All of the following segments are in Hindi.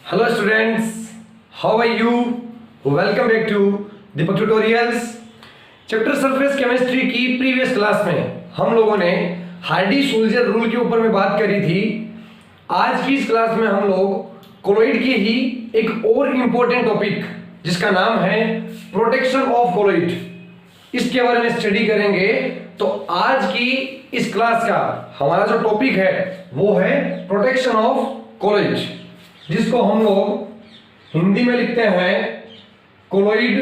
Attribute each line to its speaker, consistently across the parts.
Speaker 1: Hello students, how are you? Welcome back to Deepak tutorials. Chapter surface chemistry की प्रीवियस क्लास में हम लोगों ने हार्डी-सोल्जर रूल के ऊपर में बात करी थी। आज की इस क्लास में हम लोग कोलॉइड की ही एक और इम्पोर्टेंट टॉपिक जिसका नाम है प्रोटेक्शन ऑफ कोलॉइड, इसके बारे में स्टडी करेंगे। तो आज की इस क्लास का हमारा जो टॉपिक है वो है प्रोटेक्शन ऑफ कोलॉइड, जिसको हम लोग हिंदी में लिखते हैं कोलॉइड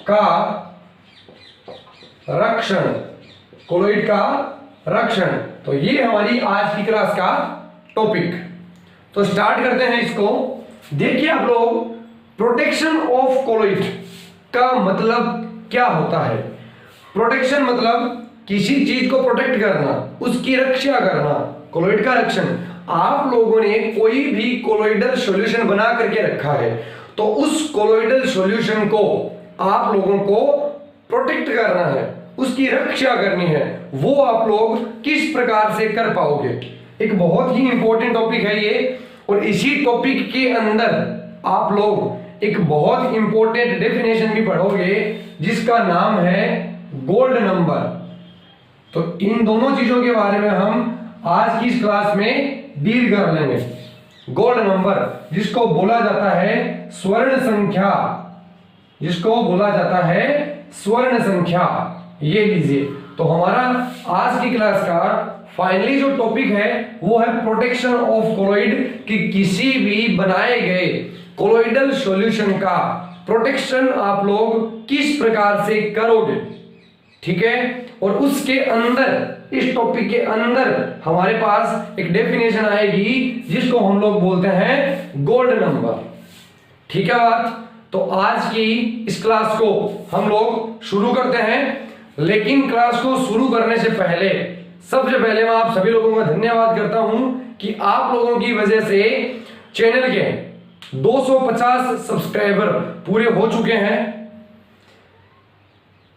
Speaker 1: का रक्षण। कोलॉइड का रक्षण, तो ये हमारी आज की क्लास का टॉपिक। तो स्टार्ट करते हैं इसको। देखिए आप लोग, प्रोटेक्शन ऑफ कोलॉइड का मतलब क्या होता है। प्रोटेक्शन मतलब किसी चीज को प्रोटेक्ट करना, उसकी रक्षा करना, कोलॉइड का रक्षण। आप लोगों ने कोई भी कोलॉइडल सॉल्यूशन बना करके रखा है, तो उस कोलॉइडल सॉल्यूशन को आप लोगों को प्रोटेक्ट करना है, उसकी रक्षा करनी है। वो आप लोग किस प्रकार से कर पाओगे, एक बहुत ही इंपॉर्टेंट टॉपिक है ये। और इसी टॉपिक के अंदर आप लोग एक बहुत इंपॉर्टेंट डेफिनेशन भी पढ़ोगे जिसका नाम है गोल्ड नंबर। तो इन दोनों चीजों के बारे में हम आज की इस क्लास में डील कर लेंगे। गोल्ड नंबर जिसको बोला जाता है स्वर्ण संख्या, जिसको बोला जाता है स्वर्ण संख्या, ये लीजिए। तो हमारा आज की क्लास का फाइनली जो टॉपिक है वो है प्रोटेक्शन ऑफ कोलॉइड, कि किसी भी बनाए गए कोलॉइडल सॉल्यूशन का प्रोटेक्शन आप लोग किस प्रकार से करोगे, ठीक है। और उसके अंदर, इस टॉपिक के अंदर हमारे पास एक डेफिनेशन आएगी जिसको हम लोग बोलते हैं गोल्ड नंबर, ठीक है बात। तो आज की इस क्लास को हम लोग शुरू करते हैं। लेकिन क्लास को शुरू करने से पहले सबसे पहले मैं आप सभी लोगों का धन्यवाद करता हूं कि आप लोगों की वजह से चैनल के 250 सब्सक्राइबर पूरे हो चुके हैं।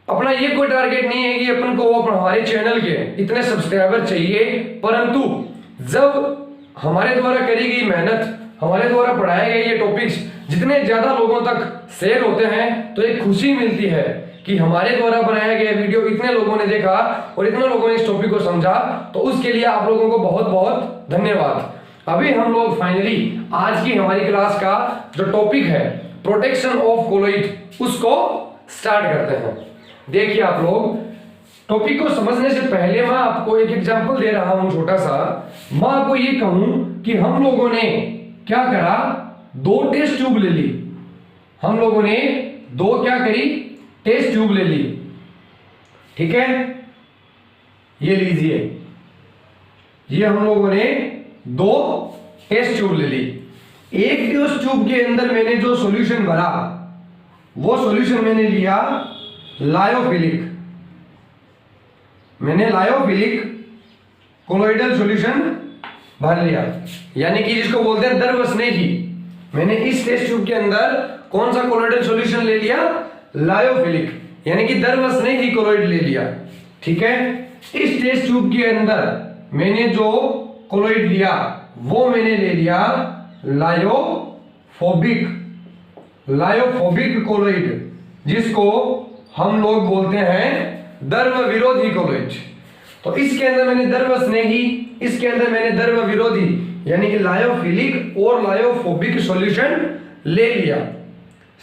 Speaker 1: अपना ये कोई टारगेट नहीं है कि अपन को हमारे चैनल के इतने सब्सक्राइबर चाहिए, परंतु जब हमारे द्वारा करी गई मेहनत, हमारे द्वारा पढ़ाए गए ये टॉपिक्स जितने ज्यादा लोगों तक शेयर होते हैं तो एक खुशी मिलती है कि हमारे द्वारा बनाया गया वीडियो इतने लोगों ने देखा और इतने लोगों ने इस टॉपिक को समझा। तो उसके लिए आप लोगों को बहुत बहुत धन्यवाद। अभी हम लोग फाइनली आज की हमारी क्लास का जो टॉपिक है प्रोटेक्शन ऑफ कोलॉइड, उसको स्टार्ट करते हैं। देखिए आप लोग, टॉपिक को समझने से पहले मैं आपको एक एग्जांपल दे रहा हूं छोटा सा। मैं आपको ये कहूं कि हम लोगों ने क्या करा, दो टेस्ट ट्यूब ले ली। हम लोगों ने दो क्या करी, टेस्ट ट्यूब ले ली, ठीक है। ये लीजिए, ये हम लोगों ने दो टेस्ट ट्यूब ले ली। एक टेस्ट ट्यूब के अंदर मैंने जो सॉल्यूशन भरा वो सॉल्यूशन मैंने लिया लायोफिलिक। मैंने लायोफिलिक कोलॉइडल सॉल्यूशन भर लिया, यानी कि जिसको बोलते हैं द्रवस्नेही। मैंने इस टेस्ट ट्यूब के अंदर कौन सा कोलॉइडल सॉल्यूशन ले लिया, लायोफिलिक, यानी कि द्रवस्नेही कोलॉइड ले लिया, ठीक है। इस टेस्ट ट्यूब के अंदर मैंने जो कोलॉइड लिया वो मैंने ले लिया लायोफोबिक, लायोफोबिक कोलॉइड, जिसको हम लोग बोलते हैं द्रव विरोधी कोलॉइड। तो इसके अंदर मैंने द्रवस्नेही, इसके अंदर मैंने द्रव विरोधी यानी कि लायोफिलिक और लायोफोबिक सॉल्यूशन ले लिया।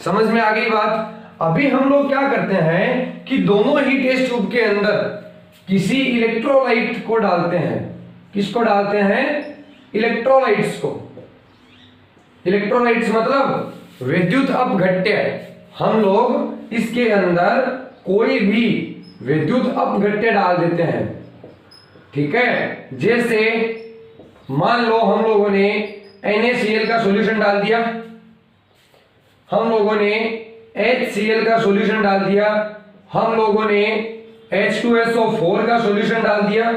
Speaker 1: समझ में आ गई बात। अभी हम लोग क्या करते हैं कि दोनों ही टेस्ट ट्यूब के अंदर किसी इलेक्ट्रोलाइट को डालते हैं। किसको डालते हैं, इलेक्ट्रोलाइट्स को। इलेक्ट्रोलाइट्स मतलब विद्युत अपघट्य। हम लोग इसके अंदर कोई भी विद्युत अपघट्य डाल देते हैं, ठीक है। जैसे मान लो हम लोगों ने NaCl का सॉल्यूशन डाल दिया, हम लोगों ने HCl का सॉल्यूशन डाल दिया, हम लोगों ने H2SO4 का सॉल्यूशन डाल दिया।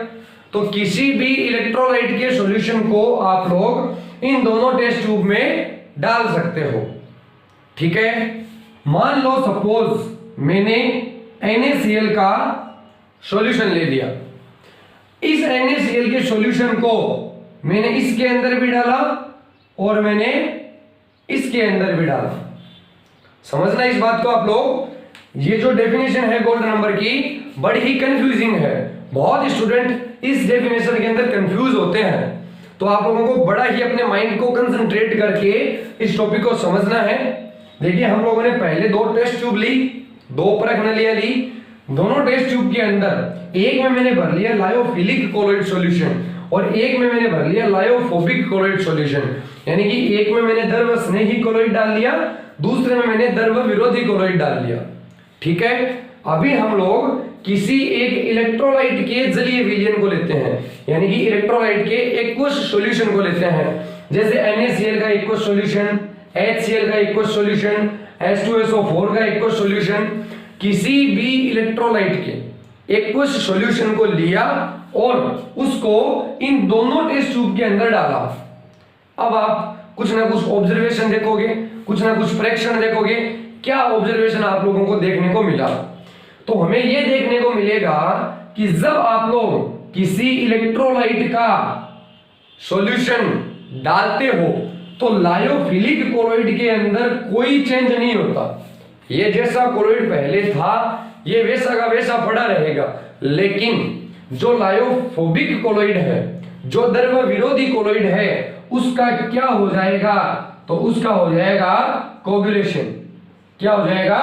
Speaker 1: तो किसी भी इलेक्ट्रोलाइट के सॉल्यूशन को आप लोग इन दोनों टेस्ट ट्यूब में डाल सकते हो, ठीक है। मान लो सपोज मैंने NaCl का सॉल्यूशन ले लिया। इस NaCl के सॉल्यूशन को मैंने इसके अंदर भी डाला और मैंने इसके अंदर भी डाला। समझना इस बात को आप लोग। ये जो डेफिनेशन है गोल्ड नंबर की बड़ी ही कंफ्यूजिंग है, बहुत स्टूडेंट इस डेफिनेशन के अंदर कंफ्यूज होते हैं। तो आप लोगों को बड़ा ही अपने माइंड को कंसंट्रेट करके इस टॉपिक को समझना है। देखिए हम लोगों ने पहले 2 टेस्ट ट्यूब ली, 2 परख नलियां ली। दोनों टेस्ट ट्यूब के अंदर एक में मैंने भर लिया लायोफिलिक कोलोइड सॉल्यूशन और एक में मैंने भर लिया लायोफोबिक कोलोइड सॉल्यूशन। यानी कि एक में मैंने द्रव स्नेही कोलोइड डाल लिया, दूसरे में मैंने द्रव विरोधी कोलोइड डाल लिया। ठीक है, अभी हम लोग किसी एक इलेक्ट्रोलाइट के जलीय विलयन को लेते हैं, यानी कि इलेक्ट्रोलाइट के एक्वस सॉल्यूशन को लेते हैं। जैसे NaCl का एक्वस सॉल्यूशन, HCl का एक्वस सॉल्यूशन, H2SO4 का एक्वस सॉल्यूशन। किसी भी इलेक्ट्रोलाइट के एक्वस सॉल्यूशन को लिया और उसको इन दोनों टेस्ट ट्यूब के अंदर डाला। अब आप कुछ ना कुछ ऑब्जर्वेशन देखोगे, कुछ ना कुछ प्रेक्षण देखोगे। क्या ऑब्जर्वेशन आप लोगों को देखने को मिला? तो हमें यह देखने को मिलेगा कि जब आप लोग किसी इलेक्ट्रोलाइट का सॉल्यूशन डालते हो तो लायोफिलिक कोलोइड के अंदर कोई चेंज नहीं होता। ये जैसा कोलोइड पहले था ये वैसा का वैसा पड़ा रहेगा। लेकिन जो लायोफोबिक कोलोइड है, जो द्रव विरोधी कोलोइड है, उसका क्या हो जाएगा? तो उसका हो जाएगा कोगुलेशन। क्या हो जाएगा?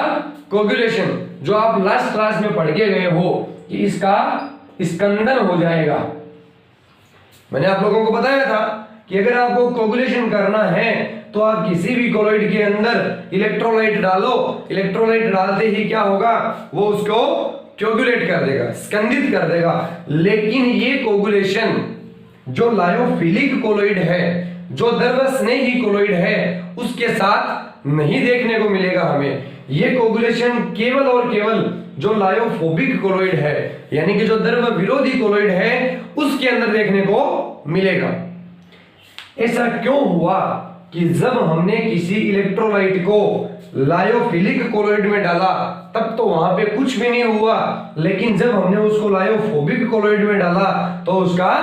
Speaker 1: कोगुलेशन। जो आप लास्ट क्लास में पढ़ के गए हो कि इसका स्कंदन हो जाएगा। मैंने आप लोगों को बताया था कि अगर आपको कोगुलेशन करना है तो आप किसी भी कोलोइड के अंदर इलेक्ट्रोलाइट डालो, इलेक्ट्रोलाइट डालते ही क्या होगा? वो उसको कोगुलेट कर देगा, स्कंदित कर देगा। लेकिन ये कोगुलेशन जो लायोफिलिक कोलोइड है, जो द्रव स्नेही कोलोइड है, उसके साथ नहीं देखने को मिलेगा हमें। ये कोगुलेशन केवल और केवल जो लायोफोबिक कोलोइड है, यानी कि जो द्रव विरोधी कोलोइड है, उसके अंदर देखने को मिलेगा। ऐसा क्यों हुआ कि जब हमने किसी इलेक्ट्रोलाइट को लायोफिलिक कोलोइड में डाला तब तो वहां पे कुछ भी नहीं हुआ, लेकिन जब हमने उसको लायोफोबिक कोलोइड में डाला तो उसका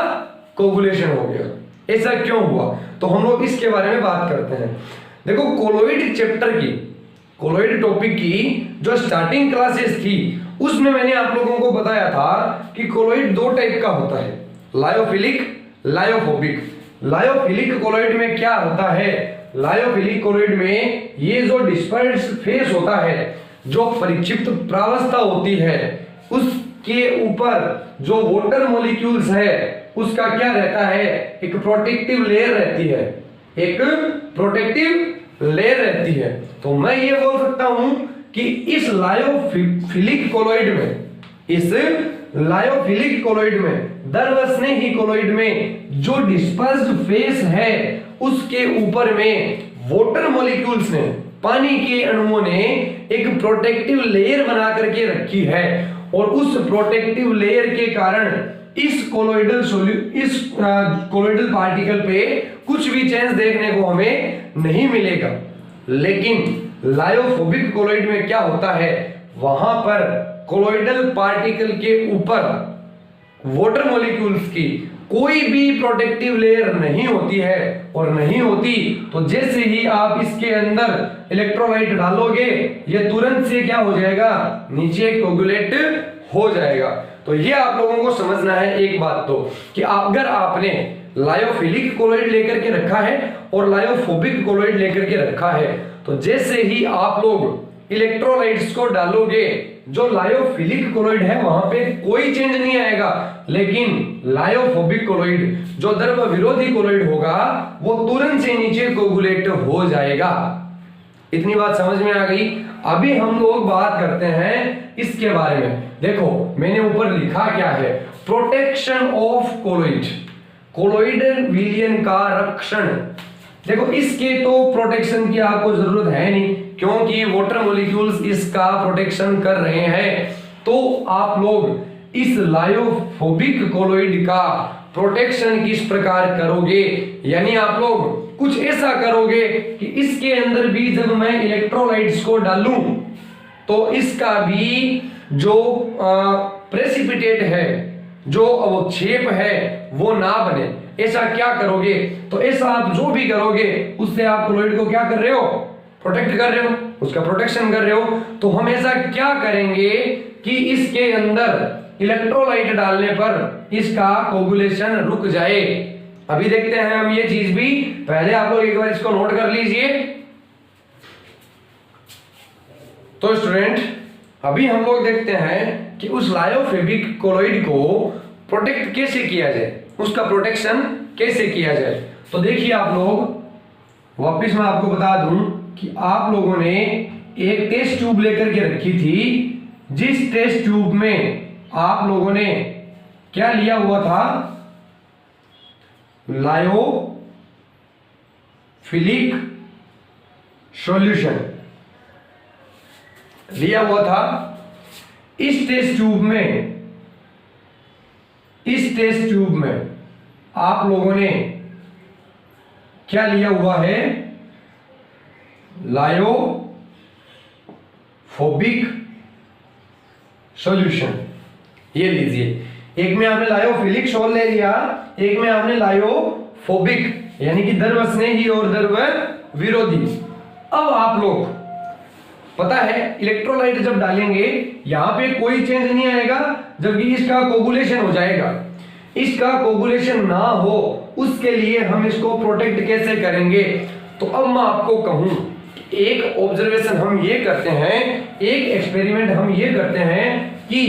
Speaker 1: कोगुलेशन हो गया। ऐसा क्यों हुआ? तो हम लोग इसके बारे में बात करते हैं। देखो, कोलोइड चैप्टर की, कोलोइड टॉपिक की जो स्टार्टिंग क्लासेस थी उसमें मैंने आप लोगों को बताया था कि कोलोइड 2 टाइप का होता है, लायोफिलिक, लायोफोबिक। लायोफिलिक कोलोइड में क्या होता है? लायोफिलिक कोलोइड में ये जो डिस्पर्स फेस होता है, जो परिक्षिप्त प्रावस्था होती है, उसके ऊपर जो वाटर मॉलिक्यूल्स है उसका क्या रहता है? एक प्रोटेक्टिव लेयर रहती है, एक प्रोटेक्टिव लेयर रहती है। तो मैं ये बोल सकता हूं कि इस लायोफिलिक कोलोइड में, इस लायोफिलिक कोलोइड में, द्रव स्नेही कोलोइड में जो डिस्पर्स्ड फेस है उसके ऊपर में वाटर मॉलिक्यूल्स ने, पानी के अणुओं ने एक प्रोटेक्टिव लेयर बना करके रखी है और उस प्रोटेक्टिव लेयर के कारण इस कोलोइडल पार्टिकल पे कुछ भी चेंज देखने को हमें नहीं मिलेगा। लेकिन लायोफोबिक कोलोइड में क्या होता है? वहां पर कोलोइडल पार्टिकल के ऊपर वाटर मॉलिक्यूल्स की कोई भी प्रोटेक्टिव लेयर नहीं होती है, और नहीं होती तो जैसे ही आप इसके अंदर इलेक्ट्रोलाइट डालोगे ये तुरंत से क्या हो जाएगा? नीचे कोगुलेट हो जाएगा। तो ये आप लोगों को समझना है एक बात तो, कि अगर आपने लायोफिलिक कोलोइड लेकर के रखा है और लायोफोबिक कोलोइड लेकर के रखा है, तो जैसे ही आप लोग इलेक्ट्रोलाइट्स को डालोगे, जो लायोफिलिक कोलोइड है वहां पे कोई चेंज नहीं आएगा, लेकिन लायोफोबिक कोलोइड जो द्रव विरोधी कोलोइड होगा वो तुरंत से नीचे कोगुलेट हो जाएगा। इतनी बात समझ में आ गई। अभी हम लोग बात करते हैं इसके बारे में। देखो मैंने ऊपर लिखा क्या है? प्रोटेक्शन ऑफ कोलोइड, कोलोइडल विलयन का रक्षण। देखो इसके तो प्रोटेक्शन की आपको जरूरत है नहीं, क्योंकि वाटर मॉलिक्यूल्स इसका प्रोटेक्शन कर रहे हैं। तो आप लोग इस लायोफोबिक कोलोइड का प्रोटेक्शन किस प्रकार करोगे? यानी आप लोग कुछ ऐसा करोगे कि इसके अंदर भी जब मैं इलेक्ट्रोलाइट्स को डालूं तो इसका भी जो प्रेसिपिटेट है, जो अवक्षेप है वो ना बने। ऐसा क्या करोगे? तो ऐसा आप जो भी करोगे उससे आप कोलॉइड को क्या कर रहे हो? प्रोटेक्ट कर रहे हो, उसका प्रोटेक्शन कर रहे हो। तो हम ऐसा क्या करेंगे कि इसके अंदर इलेक्ट्रोलाइट डालने पर इसका कोगुलेशन रुक जाए। अभी देखते हैं हम ये चीज भी, पहले आप लोग एक बार इसको नोट कर लीजिए। तो स्टूडेंट अभी हम लोग देखते हैं कि उस लायोफेबिक कोलॉइड को प्रोटेक्ट कैसे किया जाए, उसका प्रोटेक्शन कैसे किया जाए। तो देखिए आप लोग, वापस मैं आपको बता दूं कि आप लोगों ने एक टेस्ट ट्यूब लेकर के रखी थी, जिस टेस्ट ट्यूब में आप लोगों ने क्या लिया हुआ था? लायोफिलिक सॉल्यूशन लिया हुआ था। इस टेस्ट ट्यूब में आप लोगों ने क्या लिया हुआ है? Lyophobic solution. ये लीजिए, एक में आपने लायोफिलिक सोल ले लिया, एक में आपने लायोफोबिक, यानी कि द्रव स्नेही और द्रव विरोधी। अब आप लोग पता है इलेक्ट्रोलाइट जब डालेंगे यहां पे कोई चेंज नहीं आएगा, जबकि इसका कोगुलेशन हो जाएगा। इसका कोगुलेशन ना हो उसके लिए हम इसको प्रोटेक्ट कैसे करेंगे? तो अब मैं आपको कहूं, एक ऑब्जर्वेशन हम ये करते हैं, एक एक्सपेरिमेंट हम ये करते हैं कि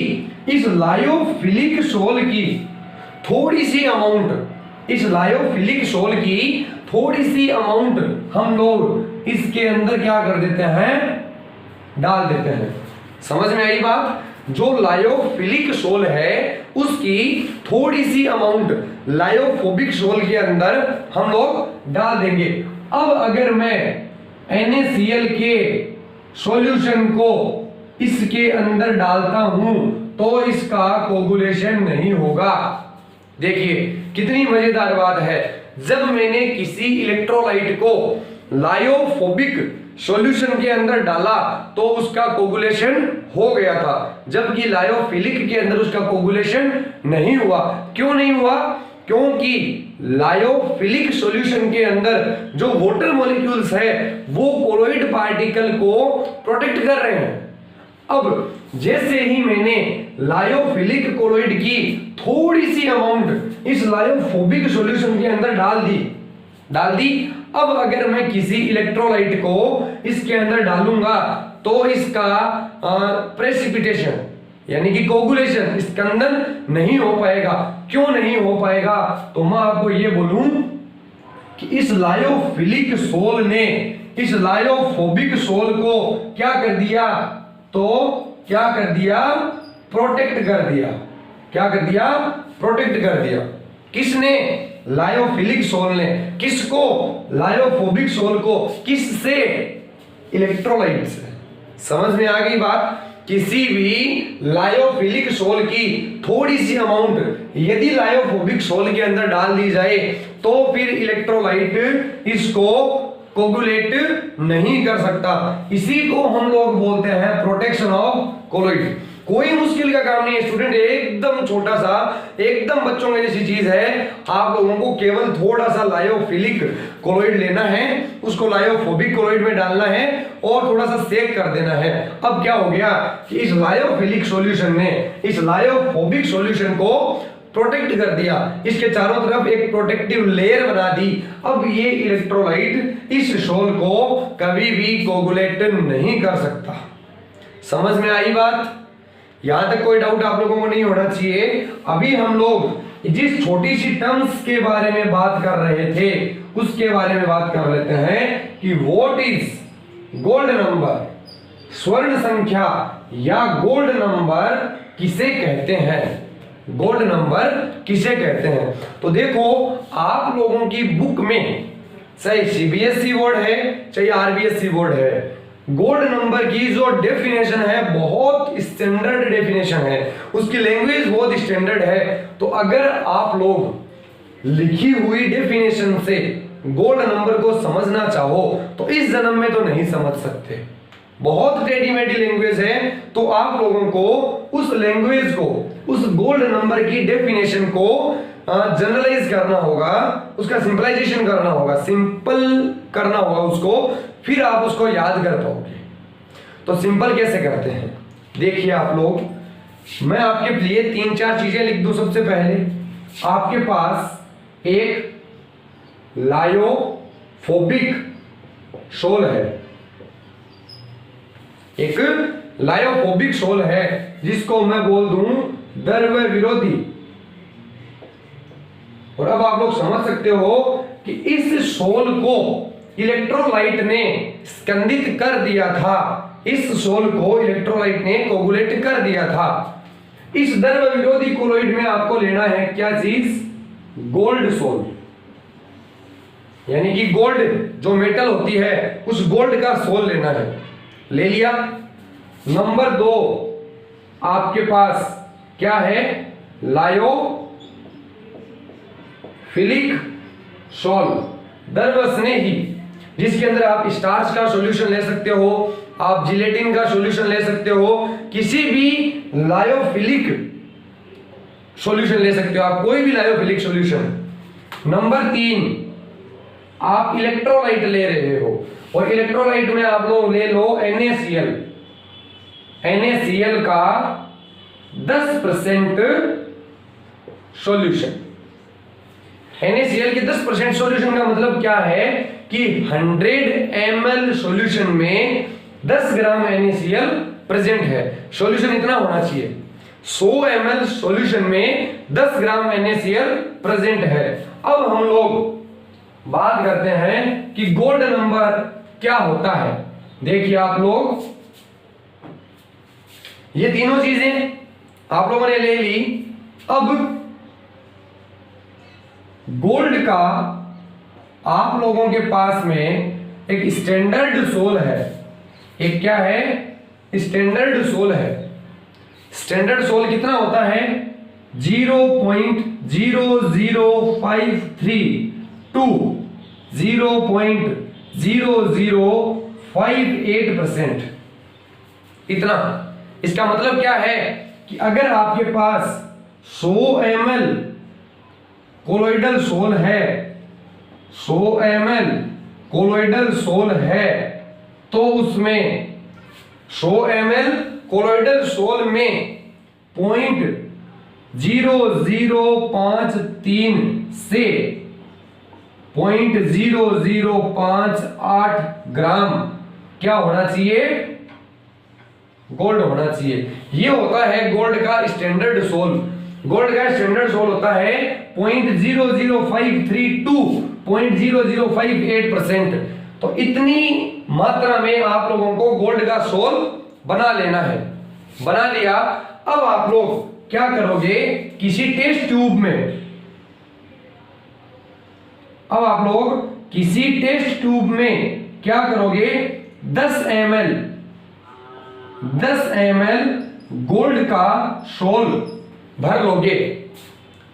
Speaker 1: इस लायोफिलिक सोल की थोड़ी सी अमाउंट हम लोग इसके अंदर क्या कर देते हैं? डाल देते हैं। समझ में आई बात? जो लायोफिलिक सोल है उसकी थोड़ी सी अमाउंट लायोफोबिक सोल के अंदर हम लोग डाल देंगे। अब अगर मैं NaCl के सॉल्यूशन को इसके अंदर डालता हूं तो इसका कोगुलेशन नहीं होगा। देखिए कितनी मजेदार बात है। जब मैंने किसी इलेक्ट्रोलाइट को लायोफोबिक सॉल्यूशन के अंदर डाला तो उसका कोगुलेशन हो गया था, जबकि लायोफिलिक के अंदर उसका कोगुलेशन नहीं हुआ। क्यों नहीं हुआ? क्योंकि लायोफिलिक सॉल्यूशन के अंदर जो वाटर मॉलिक्यूल्स है वो कोलॉइड पार्टिकल को प्रोटेक्ट कर रहे हैं। अब जैसे ही मैंने लायोफिलिक कोलॉइड की थोड़ी सी अमाउंट इस लायोफोबिक सॉल्यूशन के अंदर डाल दी, अब अगर मैं किसी इलेक्ट्रोलाइट को इसके अंदर डालूंगा तो इसका प्रेसिपिटेशन यानी कि कोगुलेशन इसके अंदर नहीं हो पाएगा। क्यों नहीं हो पाएगा? तो मैं आपको ये बोलूं कि इस लायोफिलिक सोल ने इस लायोफोबिक सोल को क्या कर दिया? तो क्या कर दिया? प्रोटेक्ट कर दिया। क्या कर दिया? प्रोटेक्ट कर दिया। किसने? लायोफिलिक सोल ने। किसको? लायोफोबिक सोल को। किससे? इलेक्ट्रोलाइट से। समझ में आ गई बात? किसी भी लायोफिलिक सोल की थोड़ी सी अमाउंट यदि लायोफोबिक सोल के अंदर डाल दी जाए तो फिर इलेक्ट्रोलाइट इसको कोगुलेट नहीं कर सकता। इसी को हम लोग बोलते हैं प्रोटेक्शन ऑफ कोलॉइड। कोई मुश्किल का काम नहीं है स्टूडेंट, एकदम छोटा सा, एकदम बच्चों की जैसी चीज है। आप लोगों को केवल थोड़ा सा लायोफिलिक कोलॉइड लेना है, उसको लायोफोबिक कोलॉइड में डालना है और थोड़ा सा सेक कर देना है। अब क्या हो गया कि इस लायोफिलिक सॉल्यूशन ने इस लायोफोबिक सॉल्यूशन को प्रोटेक्ट कर दिया, इसके चारों तरफ एक प्रोटेक्टिव लेयर बना दी। अब ये इलेक्ट्रोलाइट इस सोल को कभी भी कोगुलेट नहीं कर सकता। समझ में आई बात? यहां तक कोई डाउट आप लोगों को नहीं होना चाहिए। अभी हम लोग जिस छोटी सी टर्म्स के बारे में बात कर रहे थे उसके बारे में बात कर लेते हैं कि व्हाट इज गोल्ड नंबर, स्वर्ण संख्या या गोल्ड नंबर किसे कहते हैं? गोल्ड नंबर किसे कहते हैं? तो देखो आप लोगों की बुक में चाहे सीबीएसई बोर्ड है चाहे आरबीएसई बोर्ड है, गोल्ड नंबर की जो डेफिनेशन है बहुत स्टैंडर्ड डेफिनेशन है, उसकी लैंग्वेज बहुत स्टैंडर्ड है। तो अगर आप लोग लिखी हुई डेफिनेशन से गोल्ड नंबर को समझना चाहो तो इस जन्म में तो नहीं समझ सकते, बहुत टेढ़ी मेढ़ी लैंग्वेज है। तो आप लोगों को उस लैंग्वेज को, उस गोल्ड नंबर की डेफिनेशन को जनरलाइज करना होगा, उसका सिंपलाइजेशन करना होगा, सिंपल करना होगा उसको, फिर आप उसको याद कर पाओगे। तो सिंपल कैसे करते हैं देखिए आप लोग, मैं आपके लिए 3-4 चीजें लिख दूं। सबसे पहले आपके पास एक लायोफोबिक शोल है, एक लायोफोबिक शोल है जिसको मैं बोल दूं द्रव विरोधी। और अब आप लोग समझ सकते हो कि इस शोल को इलेक्ट्रोलाइट ने स्कंदित कर दिया था, इस शोल को इलेक्ट्रोलाइट ने कोगुलेट कर दिया था। इस द्रव विरोधी कोलोइड में आपको लेना है क्या चीज, गोल्ड सोल, यानी कि गोल्ड जो मेटल होती है उस गोल्ड का सोल लेना है। ले लिया। नंबर 2 आपके पास क्या है, लायोफिलिक सोल, द्रव स्नेही, जिसके अंदर आप स्टार्च का सॉल्यूशन ले सकते हो, आप जिलेटिन का सॉल्यूशन ले सकते हो, किसी भी लायोफिलिक सॉल्यूशन ले सकते हो आप, कोई भी लायोफिलिक सॉल्यूशन। नंबर 3 आप इलेक्ट्रोलाइट ले रहे हो और इलेक्ट्रोलाइट में आप लोग ले लो NaCl, NaCl का 10% सॉल्यूशन। NaCl के 10% सॉल्यूशन का मतलब क्या है कि 100 ml सॉल्यूशन में 10 ग्राम NaCl प्रेजेंट है। सॉल्यूशन इतना होना चाहिए, 100 ml सॉल्यूशन में 10 ग्राम NaCl प्रेजेंट है। अब हम लोग बात करते हैं कि गोल्ड नंबर क्या होता है। देखिए आप लोग, ये तीनों चीजें आप लोगों ने ले ली। अब गोल्ड का आप लोगों के पास में एक स्टैंडर्ड सोल है, एक क्या है, स्टैंडर्ड सोल है। स्टैंडर्ड सोल कितना होता है, 0.0053 टू 0.0058%, इतना। इसका मतलब क्या है कि अगर आपके पास 100 ml कोलोइडल सोल है, 100 ml कोलोइडल सोल है, तो उसमें 100 ml कोलोइडल सोल में 0.0053 से 0.0058 ग्राम क्या होना चाहिए, गोल्ड होना चाहिए। ये होता है गोल्ड का स्टैंडर्ड सोल। गोल्ड का स्टैंडर्ड सोल होता है 0.0053 टू 0.0058%। तो इतनी मात्रा में आप लोगों को गोल्ड का सोल बना लेना है। बना लिया। अब आप लोग क्या करोगे, किसी टेस्ट ट्यूब में, अब आप लोग किसी टेस्ट ट्यूब में क्या करोगे, 10 ml गोल्ड का सोल भर लोगे।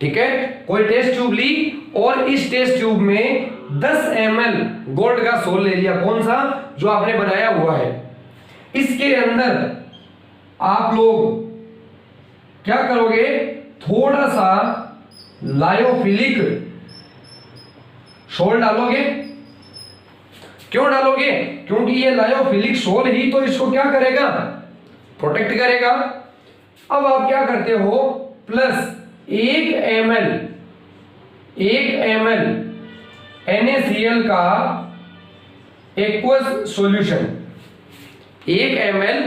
Speaker 1: ठीक है, कोई टेस्ट ट्यूब ली और इस टेस्ट ट्यूब में 10 ml गोल्ड का सोल ले लिया, कौन सा, जो आपने बनाया हुआ है। इसके अंदर आप लोग क्या करोगे, थोड़ा सा लायोफिलिक सोल डालोगे। क्यों डालोगे, क्योंकि ये लायोफिलिक सोल ही तो इसको क्या करेगा, प्रोटेक्ट करेगा। अब आप क्या करते हो, प्लस 1 ml NaCl का एक्वस सॉल्यूशन, 1 ml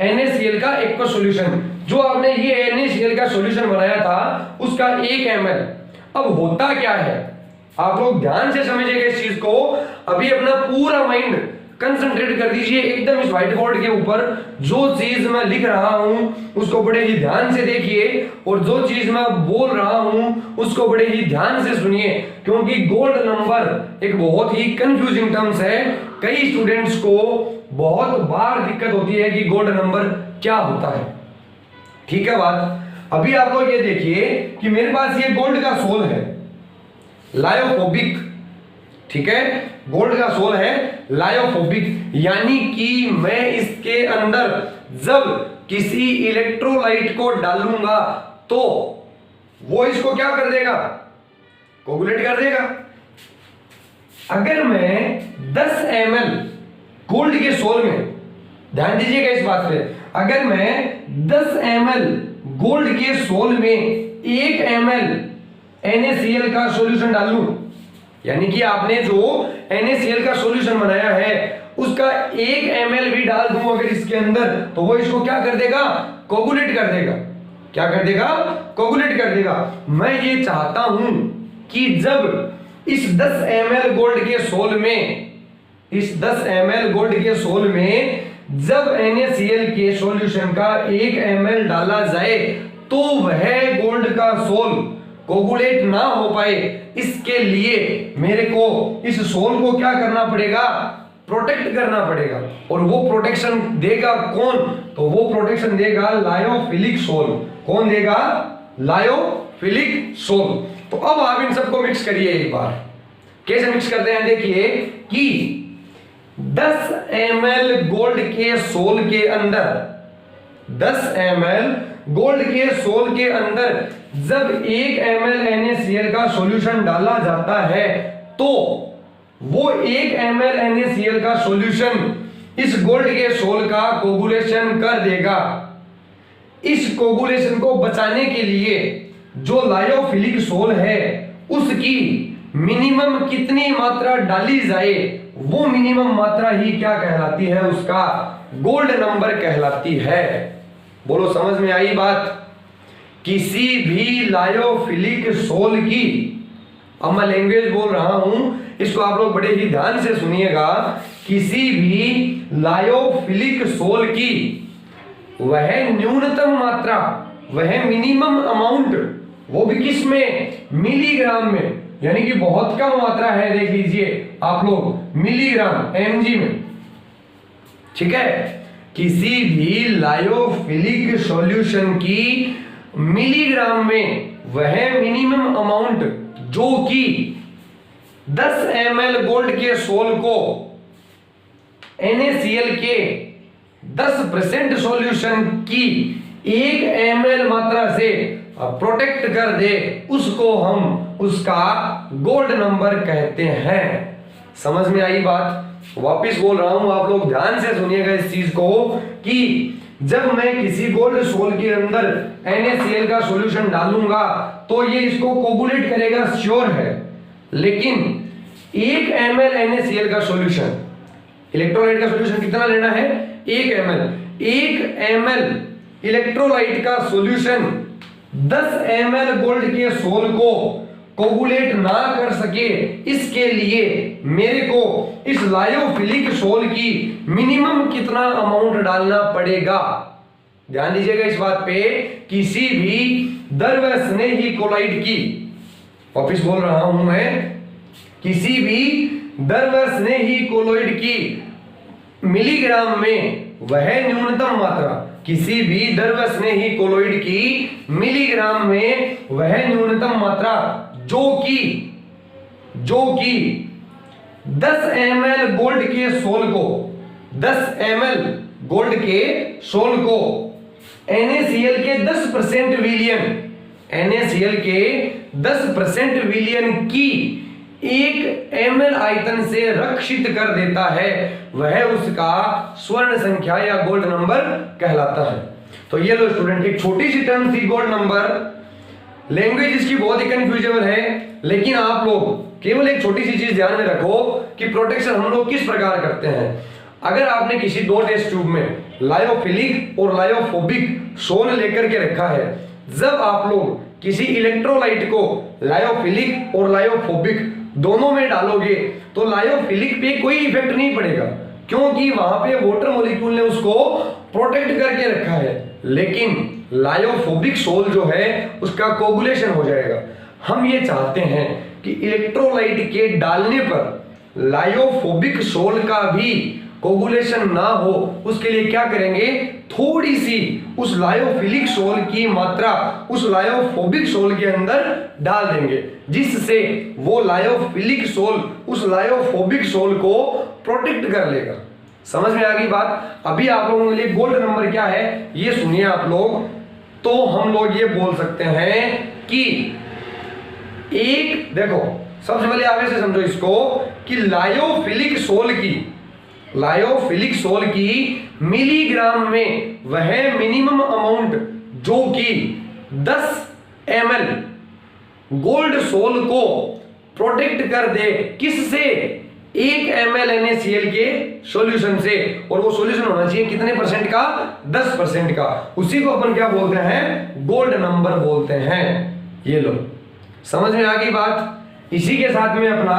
Speaker 1: NaCl का एक्वस सॉल्यूशन, जो आपने ये NaCl का सॉल्यूशन बनाया था उसका 1 ml। अब होता क्या है, आप लोग ध्यान से समझिएगा इस चीज को। अभी अपना पूरा माइंड कंसंट्रेट कर दीजिए एकदम इस व्हाइट बोर्ड के ऊपर। जो चीज मैं लिख रहा हूं उसको बड़े ही ध्यान से देखिए, और जो चीज मैं बोल रहा हूं उसको बड़े ही ध्यान से सुनिए, क्योंकि गोल्ड नंबर एक बहुत ही कंफ्यूजिंग टर्म्स है। कई स्टूडेंट्स को बहुत बार दिक्कत होती है कि गोल्ड नंबर क्या होता है। ठीक है बात। अभी आप लोग ये देखिए कि मेरे पास ये गोल्ड का सोल है, लायोफोबिक। ठीक है, गोल्ड का सोल है लायोफोबिक, यानी कि मैं इसके अंदर जब किसी इलेक्ट्रोलाइट को डालूंगा तो वो इसको क्या कर देगा, कोगुलेट कर देगा। अगर मैं 10 ml गोल्ड के सोल में, ध्यान दीजिएगा इस बात पे, अगर मैं 10 ml गोल्ड के सोल में 1 ml NaCl का सॉल्यूशन डालूं, यानी कि आपने जो NaCl का सॉल्यूशन बनाया है उसका 1 ml भी डाल दूं अगर इसके अंदर, तो वो इसको क्या कर देगा, कोगुलेट कर देगा। क्या कर देगा, कोगुलेट कर देगा। मैं ये चाहता हूं कि जब इस 10 ml गोल्ड के सोल में, इस 10 ml गोल्ड के सोल में जब NaCl के सॉल्यूशन का 1 ml डाला जाए तो वह गोल्ड का सोल कोगुलेट ना हो पाए, इसके लिए मेरे को इस सोल को क्या करना पड़ेगा, प्रोटेक्ट करना पड़ेगा। और वो प्रोटेक्शन देगा कौन, तो वो प्रोटेक्शन देगा लायोफिलिक सोल। कौन देगा, लायोफिलिक सोल। तो अब आप इन सबको मिक्स करिए एक बार। कैसे मिक्स करते हैं, देखिए कि 10 ml गोल्ड के सोल के अंदर, 10 ml गोल्ड के सोल के अंदर जब 1 ml NaCl का सॉल्यूशन डाला जाता है तो वो 1 ml NaCl का सॉल्यूशन इस गोल्ड के सोल का कोगुलेशन कर देगा। इस कोगुलेशन को बचाने के लिए जो लायोफिलिक सोल है उसकी मिनिमम कितनी मात्रा डाली जाए, वो मिनिमम मात्रा ही क्या कहलाती है, उसका गोल्ड नंबर कहलाती है। बोलो समझ में आई बात। किसी भी लायोफिलिक सोल की, अब मैं लैंग्वेज बोल रहा हूं, इसको आप लोग बड़े ही ध्यान से सुनिएगा। किसी भी लायोफिलिक सोल की वह न्यूनतम मात्रा, वह मिनिमम अमाउंट, वो भी किस में, मिलीग्राम में, यानी कि बहुत कम मात्रा है, देख लीजिए आप लोग, मिलीग्राम mg में, ठीक है। किसी भी लायोफिलिक सॉल्यूशन की मिलीग्राम में वह मिनिमम अमाउंट जो कि 10 ml गोल्ड के सोल को NaCl के 10% सॉल्यूशन की 1 ml मात्रा से प्रोटेक्ट कर दे, उसको हम उसका गोल्ड नंबर कहते हैं। समझ में आई बात। वापिस बोल रहा हूं, आप लोग ध्यान से सुनिएगा इस चीज को कि जब मैं किसी गोल्ड सोल के अंदर NaCl का सॉल्यूशन डालूंगा तो ये इसको कोगुलेट करेगा, श्योर है। लेकिन 1 ml NaCl का सॉल्यूशन, इलेक्ट्रोलाइट का सॉल्यूशन कितना लेना है, 1 ml। 1 ml इलेक्ट्रोलाइट का सॉल्यूशन 10 ml गोल्ड के सोल को कोगुलेट ना कर सके, इसके लिए मेरे को इस लायोफिलिक सोल की मिनिमम कितना अमाउंट डालना पड़ेगा। ध्यान दीजिएगा इस बात पे। किसी भी द्रव्य स्नेही कोलाइड की, वापिस बोल रहा हूं मैं, किसी भी द्रव्य स्नेही कोलोइड की मिलीग्राम में वह न्यूनतम मात्रा, किसी भी द्रव्य स्नेही कोलोइड की मिलीग्राम में वह न्यूनतम मात्रा जो कि 10 ml गोल्ड के सोल को, 10 ml गोल्ड के सोल को NaCl के 10% विलियन, NaCl के 10% विलियन की 1 ml आयतन से रक्षित कर देता है, वह उसका स्वर्ण संख्या या गोल्ड नंबर कहलाता है। तो ये लो स्टूडेंट, एक छोटी सी टर्म थी गोल्ड नंबर। लैंग्वेज इसकी बहुत ही कंफ्यूजेबल है, लेकिन आप लोग केवल एक छोटी सी चीज ध्यान में रखो कि प्रोटेक्शन हम लोग किस प्रकार करते हैं। अगर आपने किसी 2 टेस्ट ट्यूब में लायोफिलिक और लायोफोबिक सोल लेकर के रखा है, जब आप लोग किसी इलेक्ट्रोलाइट को लायोफिलिक और लायोफोबिक दोनों में डालोगे तो लायोफिलिक पे कोई इफेक्ट नहीं पड़ेगा, क्योंकि वहां पे वाटर मॉलिक्यूल ने उसको प्रोटेक्ट करके रखा है। लेकिन लायोफोबिक सोल जो है उसका कोगुलेशन हो जाएगा। हम ये चाहते हैं कि इलेक्ट्रोलाइट के डालने पर लायोफोबिक सोल का भी कोगुलेशन ना हो, उसके लिए क्या करेंगे, थोड़ी सी उस लायोफिलिक सोल की मात्रा उस लायोफोबिक सोल के अंदर डाल देंगे, जिससे वो लायोफिलिक सोल उस लायोफोबिक सोल को प्रोटेक्ट कर लेगा। समझ में आ गई बात। अभी आप लोगों के लिए गोल्ड नंबर क्या है ये सुनिए आप लोग। तो हम लोग ये बोल सकते हैं कि एक, देखो सबसे पहले आगे से समझो इसको कि लायोफिलिक सोल की मिलीग्राम में वह मिनिमम अमाउंट जो कि 10 ml गोल्ड सोल को प्रोटेक्ट कर दे, किससे? 1 ml NaCl के सॉल्यूशन से, और वो सॉल्यूशन होना चाहिए कितने परसेंट का? 10% का। उसी को अपन क्या बोलते हैं? गोल्ड नंबर बोलते हैं। ये लो, समझ में आ गई बात। इसी के साथ में अपना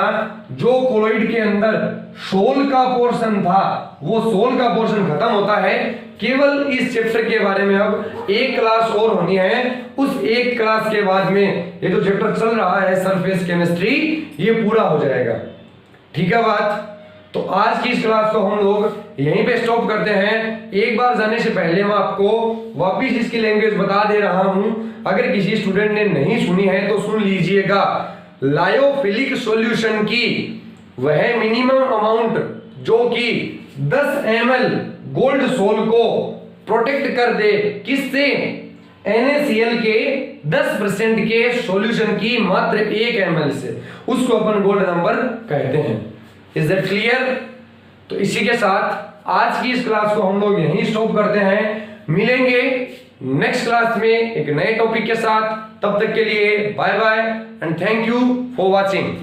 Speaker 1: जो कोलॉइड के अंदर सोल का पोर्शन था, वो सोल का पोर्शन खत्म होता है। केवल इस चैप्टर के बारे में अब एक क्लास और होनी है। उस एक क्लास के बाद में ये जो चैप्टर चल रहा है सरफेस केमिस्ट्री, ये पूरा हो जाएगा। ठीक है बात। तो आज की इस क्लास को हम लोग यहीं पे स्टॉप करते हैं। एक बार जाने से पहले मैं आपको वापिस इसकी लैंग्वेज बता दे रहा हूं, अगर किसी स्टूडेंट ने नहीं सुनी है तो सुन लीजिएगा। लायोफिलिक सॉल्यूशन की वह मिनिमम अमाउंट जो कि 10 ml गोल्ड सोल को प्रोटेक्ट कर दे, किससे? NaCl के 10% के सॉल्यूशन की मात्र 1 ml से, उसको अपन गोल्ड नंबर कहते हैं। Is that clear? तो इसी के साथ आज की इस क्लास को हम लोग यहीं स्टॉप करते हैं। मिलेंगे नेक्स्ट क्लास में एक नए टॉपिक के साथ। तब तक के लिए bye bye and thank you for watching.